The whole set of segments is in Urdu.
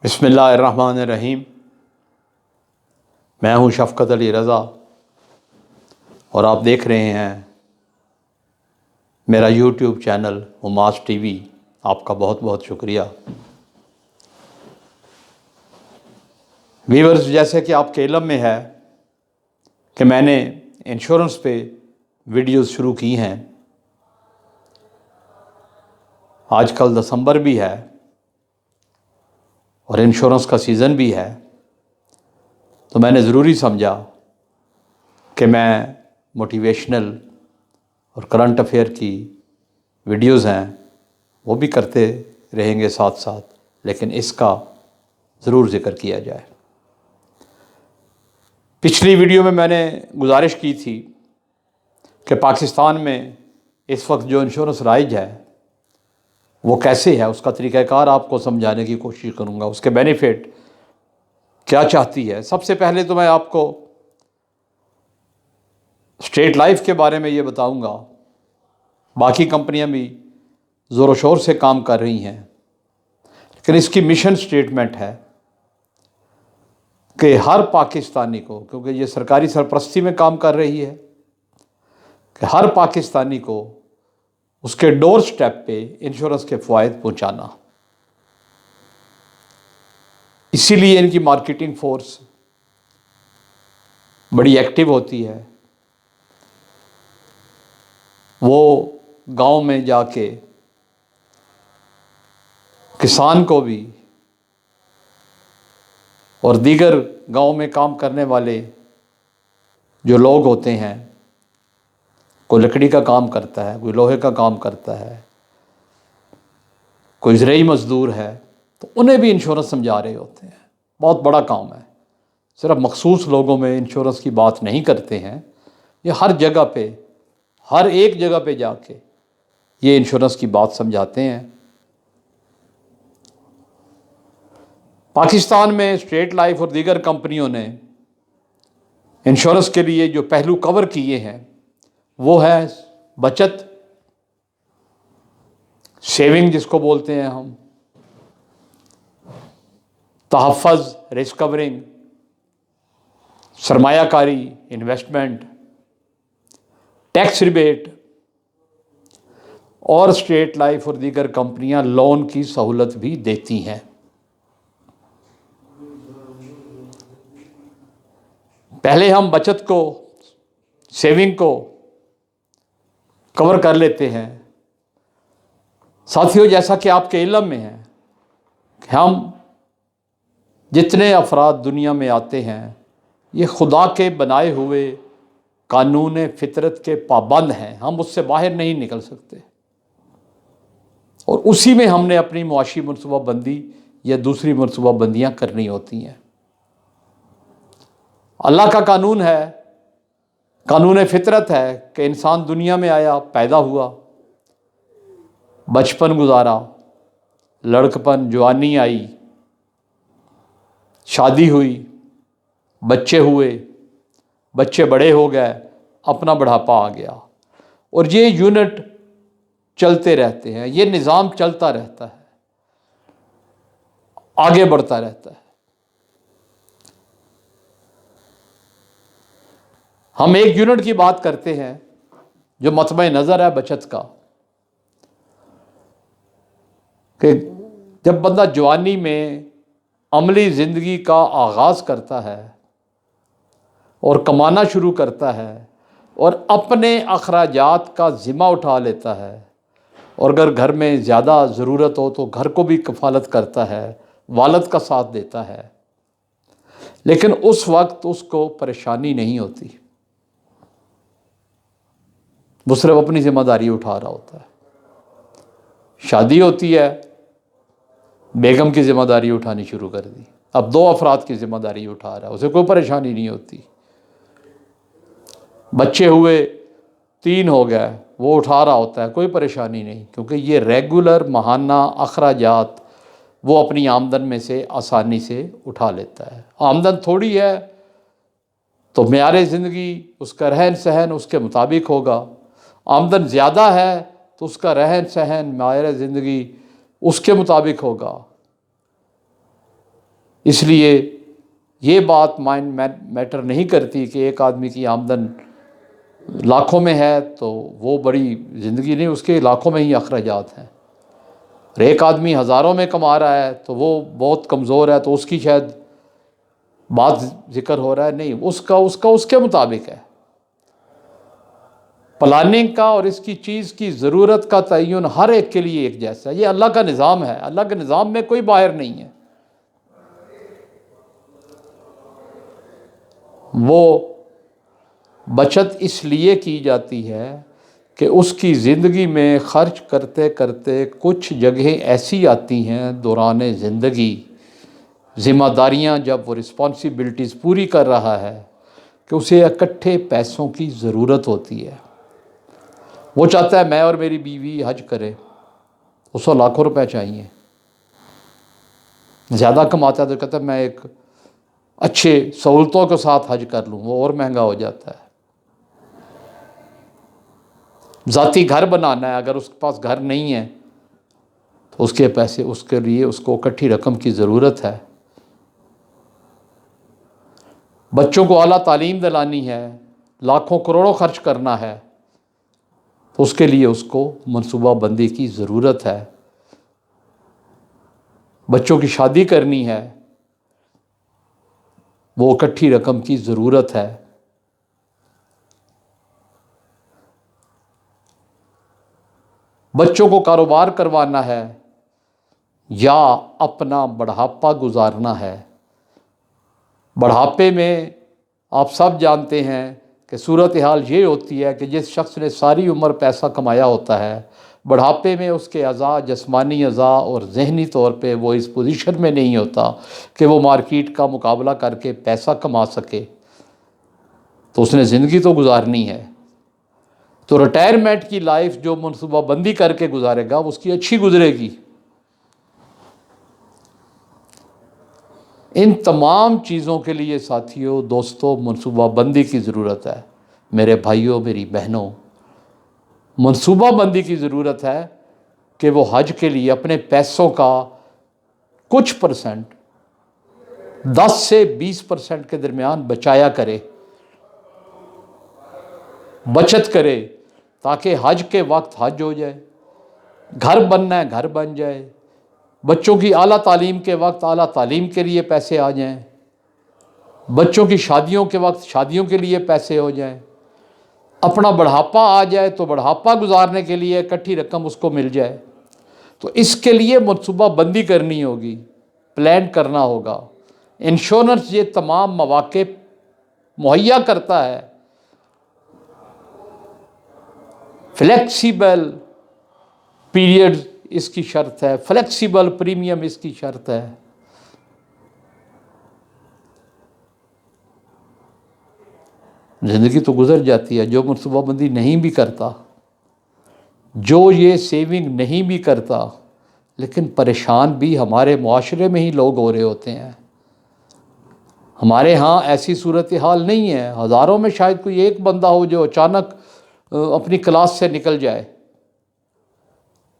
بسم اللہ الرحمن الرحیم۔ میں ہوں شفقت علی رضا اور آپ دیکھ رہے ہیں میرا YouTube channel Hamas T V. آپ کا بہت بہت شکریہ۔ ویورز، جیسے کہ آپ کے علم میں ہے کہ میں نے انشورنس پہ ویڈیوز شروع کی ہیں۔ آج کل دسمبر بھی ہے اور انشورنس کا سیزن بھی ہے، تو میں نے ضروری سمجھا کہ میں موٹیویشنل اور کرنٹ افیئر کی ویڈیوز ہیں وہ بھی کرتے رہیں گے ساتھ ساتھ، لیکن اس کا ضرور ذکر کیا جائے۔ پچھلی ویڈیو میں نے گزارش کی تھی کہ پاکستان میں اس وقت جو انشورنس رائج ہے وہ کیسے ہے، اس کا طریقہ کار آپ کو سمجھانے کی کوشش کروں گا، اس کے بینیفٹ کیا چاہتی ہے۔ سب سے پہلے تو میں آپ کو اسٹیٹ لائف کے بارے میں یہ بتاؤں گا۔ باقی کمپنیاں بھی زور و شور سے کام کر رہی ہیں، لیکن اس کی مشن سٹیٹمنٹ ہے کہ ہر پاکستانی کو، کیونکہ یہ سرکاری سرپرستی میں کام کر رہی ہے، کہ ہر پاکستانی کو اس کے ڈور سٹیپ پہ انشورنس کے فوائد پہنچانا۔ اسی لیے ان کی مارکیٹنگ فورس بڑی ایکٹیو ہوتی ہے۔ وہ گاؤں میں جا کے کسان کو بھی اور دیگر گاؤں میں کام کرنے والے جو لوگ ہوتے ہیں، کوئی لکڑی کا کام کرتا ہے، کوئی لوہے کا کام کرتا ہے، کوئی زرعی مزدور ہے، تو انہیں بھی انشورنس سمجھا رہے ہوتے ہیں۔ بہت بڑا کام ہے، صرف مخصوص لوگوں میں انشورنس کی بات نہیں کرتے ہیں، یہ ہر جگہ پہ، ہر ایک جگہ پہ جا کے یہ انشورنس کی بات سمجھاتے ہیں۔ پاکستان میں اسٹیٹ لائف اور دیگر کمپنیوں نے انشورنس کے لیے جو پہلو کور کیے ہیں وہ ہے بچت، سیونگ جس کو بولتے ہیں ہم، تحفظ، رسک کورنگ، سرمایہ کاری، انویسٹمنٹ، ٹیکس ریبیٹ، اور اسٹیٹ لائف اور دیگر کمپنیاں لون کی سہولت بھی دیتی ہیں۔ پہلے ہم بچت کو، سیونگ کو کور کر لیتے ہیں۔ ساتھیوں، جیسا کہ آپ کے علم میں ہے کہ ہم جتنے افراد دنیا میں آتے ہیں یہ خدا کے بنائے ہوئے قانون فطرت کے پابند ہیں، ہم اس سے باہر نہیں نکل سکتے، اور اسی میں ہم نے اپنی معاشی منصوبہ بندی یا دوسری منصوبہ بندیاں کرنی ہوتی ہیں۔ اللہ کا قانون ہے، قانون فطرت ہے کہ انسان دنیا میں آیا، پیدا ہوا، بچپن گزارا، لڑکپن، جوانی آئی، شادی ہوئی، بچے ہوئے، بچے بڑے ہو گئے، اپنا بڑھاپا آ گیا، اور یہ یونٹ چلتے رہتے ہیں، یہ نظام چلتا رہتا ہے، آگے بڑھتا رہتا ہے۔ ہم ایک یونٹ کی بات کرتے ہیں جو مطمع نظر ہے بچت کا، کہ جب بندہ جوانی میں عملی زندگی کا آغاز کرتا ہے اور کمانا شروع کرتا ہے اور اپنے اخراجات کا ذمہ اٹھا لیتا ہے، اور اگر گھر میں زیادہ ضرورت ہو تو گھر کو بھی کفالت کرتا ہے، والد کا ساتھ دیتا ہے، لیکن اس وقت اس کو پریشانی نہیں ہوتی، وہ صرف اپنی ذمہ داری اٹھا رہا ہوتا ہے۔ شادی ہوتی ہے، بیگم کی ذمہ داری اٹھانی شروع کر دی، اب 2 افراد کی ذمہ داری اٹھا رہا ہے، اسے کوئی پریشانی نہیں ہوتی۔ بچے ہوئے، 3 ہو گئے، وہ اٹھا رہا ہوتا ہے، کوئی پریشانی نہیں، کیونکہ یہ ریگولر ماہانہ اخراجات وہ اپنی آمدن میں سے آسانی سے اٹھا لیتا ہے۔ آمدن تھوڑی ہے تو معیار زندگی، اس کا رہن سہن اس کے مطابق ہوگا، آمدن زیادہ ہے تو اس کا رہن سہن، معیار زندگی اس کے مطابق ہوگا۔ اس لیے یہ بات مائنڈ میٹر نہیں کرتی کہ ایک آدمی کی آمدن لاکھوں میں ہے تو وہ بڑی زندگی نہیں، اس کے لاکھوں میں ہی اخراجات ہیں، اور ایک آدمی ہزاروں میں کما رہا ہے تو وہ بہت کمزور ہے تو اس کی شاید بات ذکر ہو رہا ہے، نہیں، اس کے مطابق ہے۔ پلاننگ کا اور اس کی چیز کی ضرورت کا تعین ہر ایک کے لیے ایک جیسا ہے، یہ اللہ کا نظام ہے، اللہ کے نظام میں کوئی باہر نہیں ہے۔ وہ بچت اس لیے کی جاتی ہے کہ اس کی زندگی میں خرچ کرتے کرتے کچھ جگہیں ایسی آتی ہیں دوران زندگی، ذمہ داریاں جب وہ رسپانسبلٹیز پوری کر رہا ہے، کہ اسے اکٹھے پیسوں کی ضرورت ہوتی ہے۔ وہ چاہتا ہے میں اور میری بیوی حج کرے، اس کو لاکھوں روپے چاہیے، زیادہ کماتا ہے تو کہتا ہے میں ایک اچھے سہولتوں کے ساتھ حج کر لوں، وہ اور مہنگا ہو جاتا ہے۔ ذاتی گھر بنانا ہے، اگر اس کے پاس گھر نہیں ہے تو اس کے پیسے، اس کے لیے اس کو اکٹھی رقم کی ضرورت ہے۔ بچوں کو اعلیٰ تعلیم دلانی ہے، لاکھوں کروڑوں خرچ کرنا ہے تو اس کے لیے اس کو منصوبہ بندی کی ضرورت ہے۔ بچوں کی شادی کرنی ہے، وہ اکٹھی رقم کی ضرورت ہے۔ بچوں کو کاروبار کروانا ہے یا اپنا بڑھاپا گزارنا ہے۔ بڑھاپے میں آپ سب جانتے ہیں کہ صورتحال یہ ہوتی ہے کہ جس شخص نے ساری عمر پیسہ کمایا ہوتا ہے، بڑھاپے میں اس کے اعضاء، جسمانی اعضاء اور ذہنی طور پہ وہ اس پوزیشن میں نہیں ہوتا کہ وہ مارکیٹ کا مقابلہ کر کے پیسہ کما سکے، تو اس نے زندگی تو گزارنی ہے۔ تو ریٹائرمنٹ کی لائف جو منصوبہ بندی کر کے گزارے گا اس کی اچھی گزرے گی۔ ان تمام چیزوں کے لیے ساتھیوں، دوستوں، منصوبہ بندی کی ضرورت ہے۔ میرے بھائیوں، میری بہنوں، منصوبہ بندی کی ضرورت ہے کہ وہ حج کے لیے اپنے پیسوں کا کچھ پرسنٹ 10 سے 20% کے درمیان بچایا کرے، بچت کرے، تاکہ حج کے وقت حج ہو جائے، گھر بننا ہے گھر بن جائے، بچوں کی اعلیٰ تعلیم کے وقت اعلیٰ تعلیم کے لیے پیسے آ جائیں، بچوں کی شادیوں کے وقت شادیوں کے لیے پیسے ہو جائیں، اپنا بڑھاپا آ جائے تو بڑھاپا گزارنے کے لیے اکٹھی رقم اس کو مل جائے۔ تو اس کے لیے منصوبہ بندی کرنی ہوگی، پلان کرنا ہوگا۔ انشورنس یہ تمام مواقع مہیا کرتا ہے۔ فلیکسیبل پیریڈ اس کی شرط ہے، فلیکسیبل پریمیم اس کی شرط ہے۔ زندگی تو گزر جاتی ہے، جو منصوبہ بندی نہیں بھی کرتا، جو یہ سیونگ نہیں بھی کرتا، لیکن پریشان بھی ہمارے معاشرے میں ہی لوگ ہو رہے ہوتے ہیں۔ ہمارے ہاں ایسی صورتحال نہیں ہے، ہزاروں میں شاید کوئی ایک بندہ ہو جو اچانک اپنی کلاس سے نکل جائے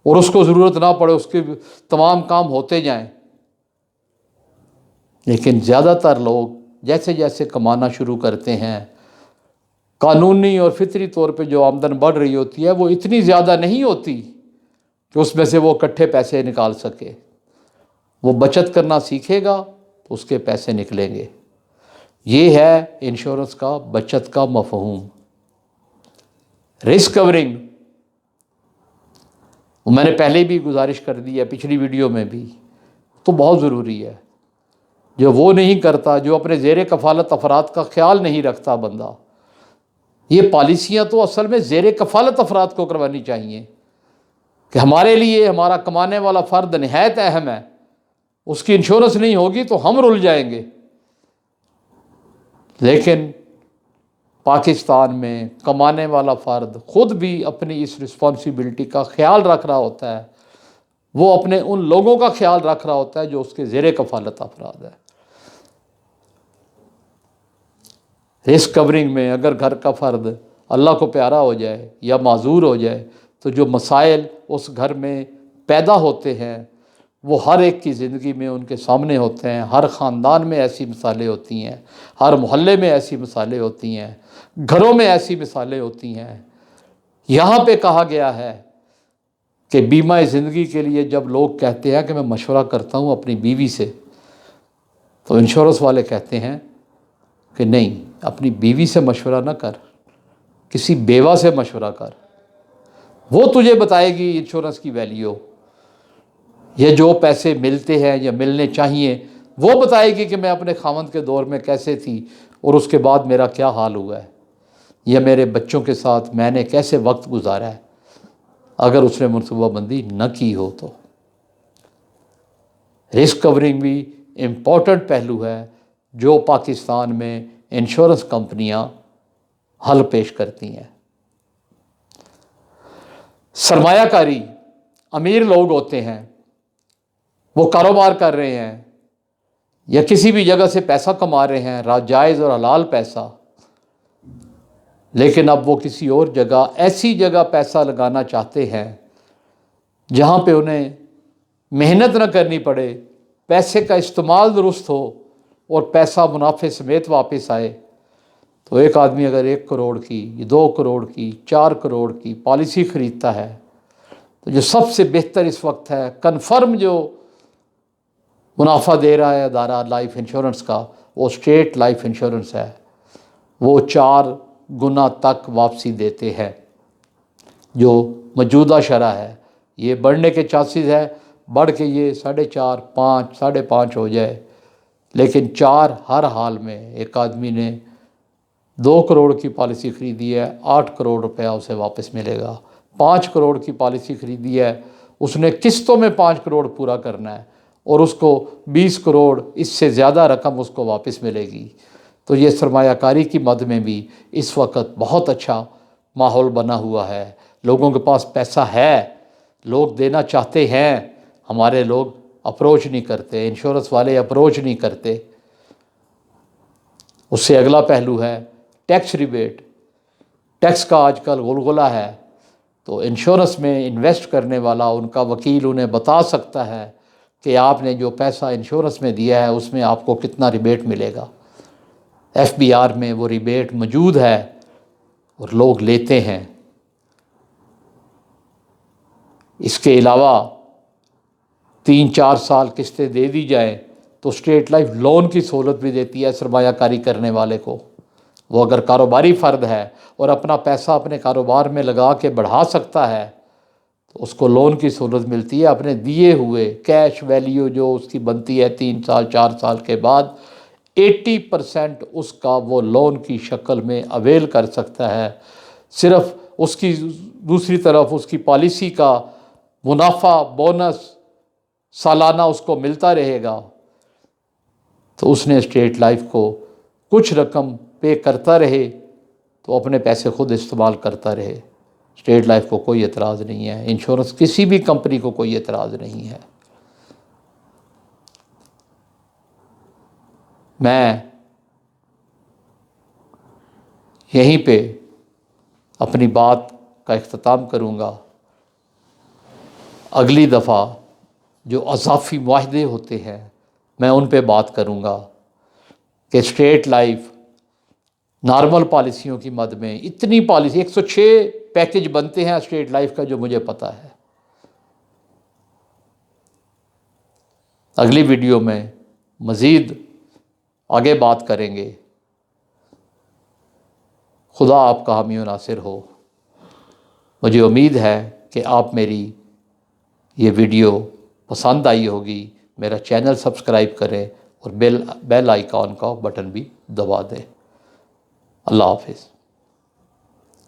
اور اس کو ضرورت نہ پڑے، اس کے تمام کام ہوتے جائیں۔ لیکن زیادہ تر لوگ جیسے جیسے کمانا شروع کرتے ہیں، قانونی اور فطری طور پہ جو آمدن بڑھ رہی ہوتی ہے وہ اتنی زیادہ نہیں ہوتی کہ اس میں سے وہ اکٹھے پیسے نکال سکے۔ وہ بچت کرنا سیکھے گا تو اس کے پیسے نکلیں گے۔ یہ ہے انشورنس کا، بچت کا مفہوم۔ رسک کورنگ، میں نے پہلے بھی گزارش کر دی ہے، پچھلی ویڈیو میں بھی، تو بہت ضروری ہے۔ جو وہ نہیں کرتا، جو اپنے زیر کفالت افراد کا خیال نہیں رکھتا بندہ، یہ پالیسیاں تو اصل میں زیر کفالت افراد کو کروانی چاہیے کہ ہمارے لیے ہمارا کمانے والا فرد نہایت اہم ہے، اس کی انشورنس نہیں ہوگی تو ہم رل جائیں گے۔ لیکن پاکستان میں کمانے والا فرد خود بھی اپنی اس رسپانسبلٹی کا خیال رکھ رہا ہوتا ہے، وہ اپنے ان لوگوں کا خیال رکھ رہا ہوتا ہے جو اس کے زیر کفالت افراد ہیں۔ رسک کورنگ میں اگر گھر کا فرد اللہ کو پیارا ہو جائے یا معذور ہو جائے تو جو مسائل اس گھر میں پیدا ہوتے ہیں وہ ہر ایک کی زندگی میں ان کے سامنے ہوتے ہیں. ہر خاندان میں ایسی مثالیں ہوتی ہیں، ہر محلے میں ایسی مثالیں ہوتی ہیں، گھروں میں ایسی مثالیں ہوتی ہیں. یہاں پہ کہا گیا ہے کہ بیمہ زندگی کے لیے جب لوگ کہتے ہیں کہ میں مشورہ کرتا ہوں اپنی بیوی سے، تو انشورنس والے کہتے ہیں کہ نہیں، اپنی بیوی سے مشورہ نہ کر، کسی بیوہ سے مشورہ کر، وہ تجھے بتائے گی انشورنس کی ویلیو. یہ جو پیسے ملتے ہیں یا ملنے چاہیے وہ بتائے گی کہ میں اپنے خاوند کے دور میں کیسے تھی اور اس کے بعد میرا کیا حال ہوا ہے، یا میرے بچوں کے ساتھ میں نے کیسے وقت گزارا ہے اگر اس نے منصوبہ بندی نہ کی ہو. تو رسک کورنگ بھی امپورٹنٹ پہلو ہے جو پاکستان میں انشورنس کمپنیاں حل پیش کرتی ہیں. سرمایہ کاری، امیر لوگ ہوتے ہیں، وہ کاروبار کر رہے ہیں یا کسی بھی جگہ سے پیسہ کما رہے ہیں، جائز اور حلال پیسہ، لیکن اب وہ کسی اور جگہ، ایسی جگہ پیسہ لگانا چاہتے ہیں جہاں پہ انہیں محنت نہ کرنی پڑے، پیسے کا استعمال درست ہو اور پیسہ منافع سمیت واپس آئے. تو ایک آدمی اگر 1 کروڑ کی، 2 کروڑ کی، 4 کروڑ کی پالیسی خریدتا ہے تو جو سب سے بہتر اس وقت ہے، کنفرم جو منافع دے رہا ہے ادارہ لائف انشورنس کا، وہ اسٹیٹ لائف انشورنس ہے. وہ 4 گنا تک واپسی دیتے ہیں جو موجودہ شرح ہے. یہ بڑھنے کے چانسز ہے، بڑھ کے یہ 4.5، 5، 5.5 ہو جائے، لیکن 4 ہر حال میں. ایک آدمی نے 2 کروڑ کی پالیسی خریدی ہے، 8 کروڑ روپیہ اسے واپس ملے گا. 5 کروڑ کی پالیسی خریدی ہے، اس نے قسطوں میں 5 کروڑ پورا کرنا ہے اور اس کو 20 کروڑ اس سے زیادہ رقم اس کو واپس ملے گی. تو یہ سرمایہ کاری کی مد میں بھی اس وقت بہت اچھا ماحول بنا ہوا ہے. لوگوں کے پاس پیسہ ہے، لوگ دینا چاہتے ہیں، ہمارے لوگ اپروچ نہیں کرتے، انشورنس والے اپروچ نہیں کرتے. اس سے اگلا پہلو ہے ٹیکس ریبیٹ. ٹیکس کا آج کل غلغلہ ہے، تو انشورنس میں انویسٹ کرنے والا، ان کا وکیل انہیں بتا سکتا ہے کہ آپ نے جو پیسہ انشورنس میں دیا ہے اس میں آپ کو کتنا ریبیٹ ملے گا. FBR میں وہ ریبیٹ موجود ہے اور لوگ لیتے ہیں. اس کے علاوہ 3-4 سال قسطیں دے دی جائیں تو اسٹیٹ لائف لون کی سہولت بھی دیتی ہے سرمایہ کاری کرنے والے کو. وہ اگر کاروباری فرد ہے اور اپنا پیسہ اپنے کاروبار میں لگا کے بڑھا سکتا ہے تو اس کو لون کی سہولت ملتی ہے. اپنے دیے ہوئے کیش ویلیو جو اس کی بنتی ہے 3 سال 4 سال کے بعد 80% اس کا وہ لون کی شکل میں اویل کر سکتا ہے. صرف اس کی دوسری طرف اس کی پالیسی کا منافع، بونس سالانہ اس کو ملتا رہے گا. تو اس نے اسٹیٹ لائف کو کچھ رقم پے کرتا رہے تو اپنے پیسے خود استعمال کرتا رہے. اسٹیٹ لائف کو کوئی اعتراض نہیں ہے، انشورنس کسی بھی کمپنی کو کوئی اعتراض نہیں ہے. میں یہیں پہ اپنی بات کا اختتام کروں گا. اگلی دفعہ جو اضافی معاہدے ہوتے ہیں میں ان پہ بات کروں گا کہ اسٹیٹ لائف نارمل پالیسیوں کی مد میں اتنی پالیسی 106 پیکج بنتے ہیں اسٹیٹ لائف کا جو مجھے پتہ ہے. اگلی ویڈیو میں مزید آگے بات کریں گے. خدا آپ کا حامی و ناصر ہو. مجھے امید ہے کہ آپ میری یہ ویڈیو پسند آئی ہوگی. میرا چینل سبسکرائب کریں اور بیل آئیکن کا بٹن بھی دبا دیں. اللہ حافظ.